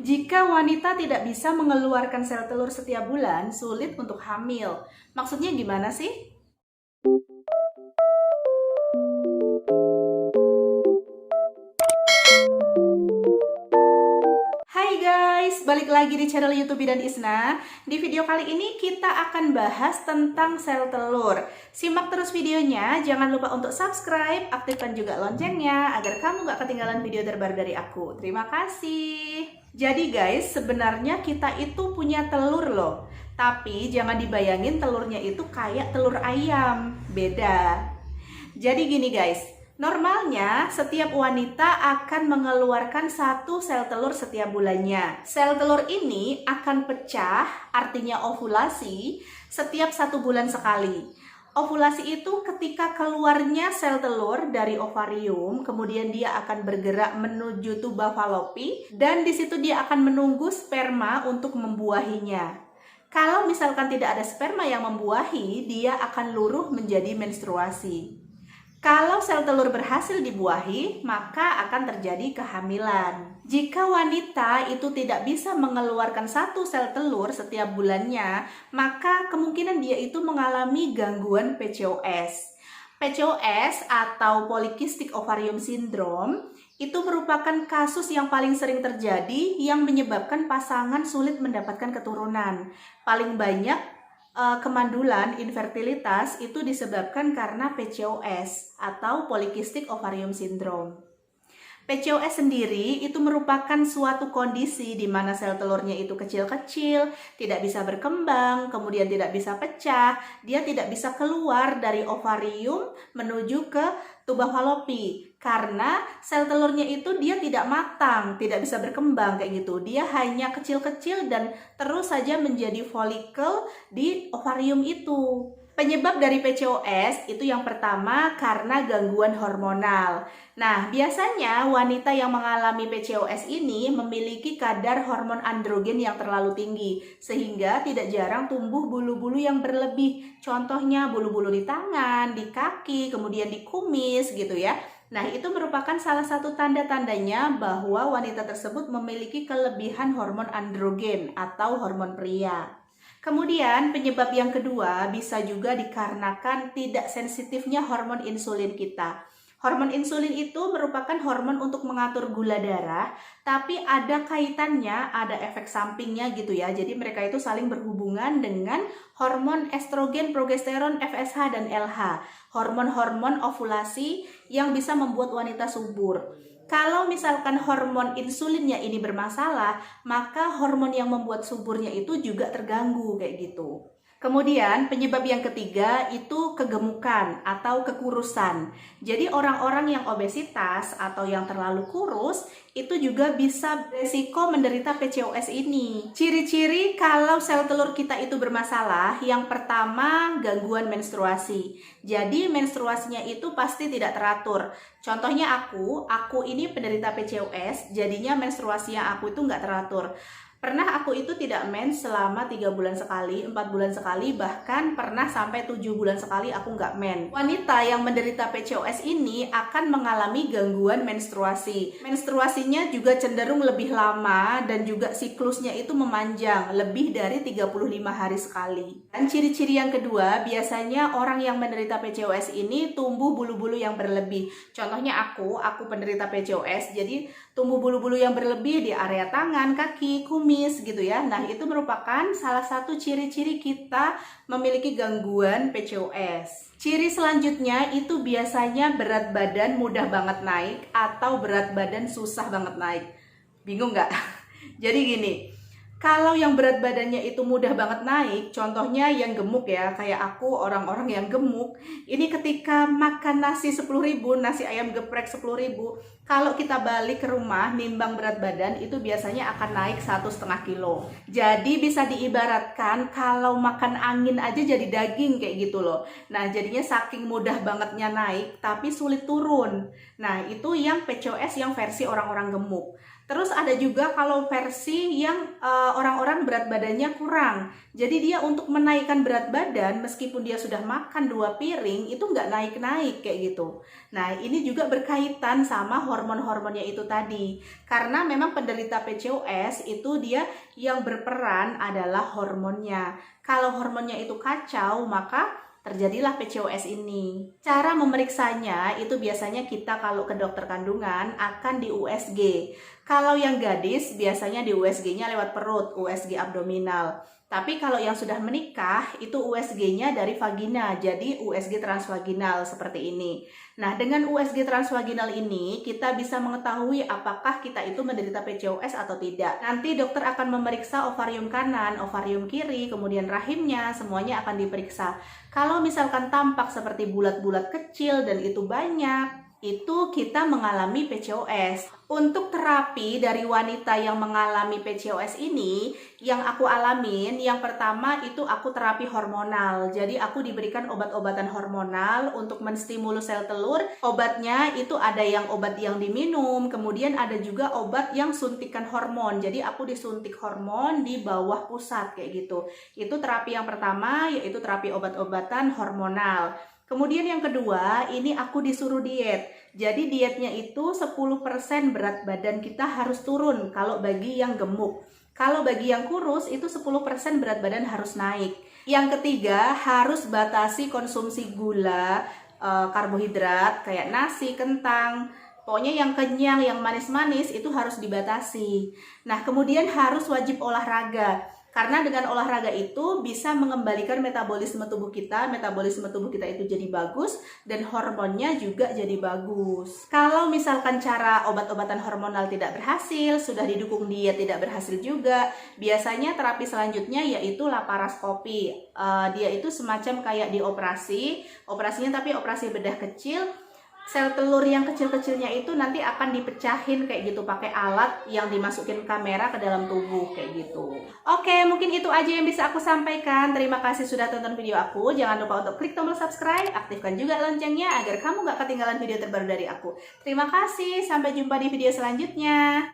Jika wanita tidak bisa mengeluarkan sel telur setiap bulan, sulit untuk hamil. Maksudnya gimana sih? Hai guys, balik lagi di channel YouTube Bidan Isna. Di video kali ini kita akan bahas tentang sel telur. Simak terus videonya, jangan lupa untuk subscribe, aktifkan juga loncengnya agar kamu gak ketinggalan video terbaru dari aku. Terima kasih. Jadi guys, sebenarnya kita itu punya telur loh. Tapi jangan dibayangin telurnya itu kayak telur ayam, beda. Jadi gini guys, normalnya setiap wanita akan mengeluarkan satu sel telur setiap bulannya. Sel telur ini akan pecah, artinya ovulasi, setiap 1 bulan sekali. Ovulasi itu ketika keluarnya sel telur dari ovarium, kemudian dia akan bergerak menuju tuba falopi, dan di situ dia akan menunggu sperma untuk membuahinya. Kalau misalkan tidak ada sperma yang membuahi, dia akan luruh menjadi menstruasi. Kalau sel telur berhasil dibuahi, maka akan terjadi kehamilan. Jika wanita itu tidak bisa mengeluarkan satu sel telur setiap bulannya, maka kemungkinan dia itu mengalami gangguan PCOS. PCOS atau Polycystic Ovarium Syndrome itu merupakan kasus yang paling sering terjadi yang menyebabkan pasangan sulit mendapatkan keturunan. Paling banyak kemandulan, infertilitas itu disebabkan karena PCOS atau Polycystic Ovarium Syndrome. PCOS sendiri itu merupakan suatu kondisi di mana sel telurnya itu kecil-kecil, tidak bisa berkembang, kemudian tidak bisa pecah, dia tidak bisa keluar dari ovarium menuju ke tuba falopi karena sel telurnya itu dia tidak matang, tidak bisa berkembang kayak gitu. Dia hanya kecil-kecil dan terus saja menjadi folikel di ovarium itu. Penyebab dari PCOS itu yang pertama karena gangguan hormonal. Nah, biasanya wanita yang mengalami PCOS ini memiliki kadar hormon androgen yang terlalu tinggi, sehingga tidak jarang tumbuh bulu-bulu yang berlebih. Contohnya bulu-bulu di tangan, di kaki, kemudian di kumis gitu ya. Nah, itu merupakan salah satu tanda-tandanya bahwa wanita tersebut memiliki kelebihan hormon androgen atau hormon pria. Kemudian penyebab yang kedua bisa juga dikarenakan tidak sensitifnya hormon insulin kita. Hormon insulin itu merupakan hormon untuk mengatur gula darah, tapi ada kaitannya, ada efek sampingnya gitu ya. Jadi mereka itu saling berhubungan dengan hormon estrogen, progesteron, FSH, dan LH. Hormon-hormon ovulasi yang bisa membuat wanita subur. Kalau misalkan hormon insulinnya ini bermasalah, maka hormon yang membuat suburnya itu juga terganggu kayak gitu. Kemudian penyebab yang ketiga itu kegemukan atau kekurusan. Jadi orang-orang yang obesitas atau yang terlalu kurus itu juga bisa beresiko menderita PCOS ini. Ciri-ciri kalau sel telur kita itu bermasalah, yang pertama gangguan menstruasi. Jadi menstruasinya itu pasti tidak teratur. Contohnya aku ini penderita PCOS, jadinya menstruasinya aku itu nggak teratur. Pernah aku itu tidak mens selama 3 bulan sekali, 4 bulan sekali, bahkan pernah sampai 7 bulan sekali aku nggak mens. Wanita yang menderita PCOS ini akan mengalami gangguan menstruasi. Menstruasinya juga cenderung lebih lama dan juga siklusnya itu memanjang, lebih dari 35 hari sekali. Dan ciri-ciri yang kedua, biasanya orang yang menderita PCOS ini tumbuh bulu-bulu yang berlebih. Contohnya aku penderita PCOS, jadi tumbuh bulu-bulu yang berlebih di area tangan, kaki, kumis gitu ya. Nah, itu merupakan salah satu ciri-ciri kita memiliki gangguan PCOS. Ciri selanjutnya itu biasanya berat badan mudah banget naik atau berat badan susah banget naik. Bingung nggak? Jadi gini, kalau yang berat badannya itu mudah banget naik, contohnya yang gemuk ya, kayak aku, orang-orang yang gemuk, ini ketika makan nasi 10.000, nasi ayam geprek 10.000, kalau kita balik ke rumah, nimbang berat badan, itu biasanya akan naik 1,5 kilo. Jadi bisa diibaratkan kalau makan angin aja jadi daging kayak gitu loh. Nah, jadinya saking mudah bangetnya naik, tapi sulit turun. Nah, itu yang PCOS yang versi orang-orang gemuk. Terus ada juga kalau versi yang orang-orang berat badannya kurang. Jadi dia untuk menaikkan berat badan meskipun dia sudah makan 2 piring itu nggak naik-naik kayak gitu. Nah ini juga berkaitan sama hormon-hormonnya itu tadi. Karena memang penderita PCOS itu dia yang berperan adalah hormonnya. Kalau hormonnya itu kacau maka terjadilah PCOS ini. Cara memeriksanya itu biasanya kita kalau ke dokter kandungan akan di USG. Kalau yang gadis biasanya di USG-nya lewat perut, USG abdominal. Tapi kalau yang sudah menikah itu USG-nya dari vagina, jadi USG transvaginal seperti ini. Nah, dengan USG transvaginal ini kita bisa mengetahui apakah kita itu menderita PCOS atau tidak. Nanti dokter akan memeriksa ovarium kanan, ovarium kiri, kemudian rahimnya, semuanya akan diperiksa. Kalau misalkan tampak seperti bulat-bulat kecil dan itu banyak, itu kita mengalami PCOS. Untuk terapi dari wanita yang mengalami PCOS ini, yang aku alamin, yang pertama itu aku terapi hormonal. Jadi aku diberikan obat-obatan hormonal untuk menstimulus sel telur. Obatnya itu ada yang obat yang diminum, kemudian ada juga obat yang suntikan hormon. Jadi aku disuntik hormon di bawah pusat kayak gitu. Itu terapi yang pertama, yaitu terapi obat-obatan hormonal. Kemudian yang kedua, ini aku disuruh diet. Jadi dietnya itu 10% berat badan kita harus turun kalau bagi yang gemuk. Kalau bagi yang kurus itu 10% berat badan harus naik. Yang ketiga, harus batasi konsumsi gula, karbohidrat kayak nasi, kentang. Pokoknya yang kenyang, yang manis-manis itu harus dibatasi. Nah, kemudian harus wajib olahraga. Karena dengan olahraga itu bisa mengembalikan metabolisme tubuh kita itu jadi bagus dan hormonnya juga jadi bagus. Kalau misalkan cara obat-obatan hormonal tidak berhasil, sudah didukung diet tidak berhasil juga, biasanya terapi selanjutnya yaitu laparoskopi. Dia itu semacam kayak dioperasi, operasinya tapi operasi bedah kecil. Sel telur yang kecil-kecilnya itu nanti akan dipecahin kayak gitu pakai alat yang dimasukin kamera ke dalam tubuh kayak gitu. Oke, mungkin itu aja yang bisa aku sampaikan. Terima kasih sudah tonton video aku. Jangan lupa untuk klik tombol subscribe, aktifkan juga loncengnya agar kamu gak ketinggalan video terbaru dari aku. Terima kasih, sampai jumpa di video selanjutnya.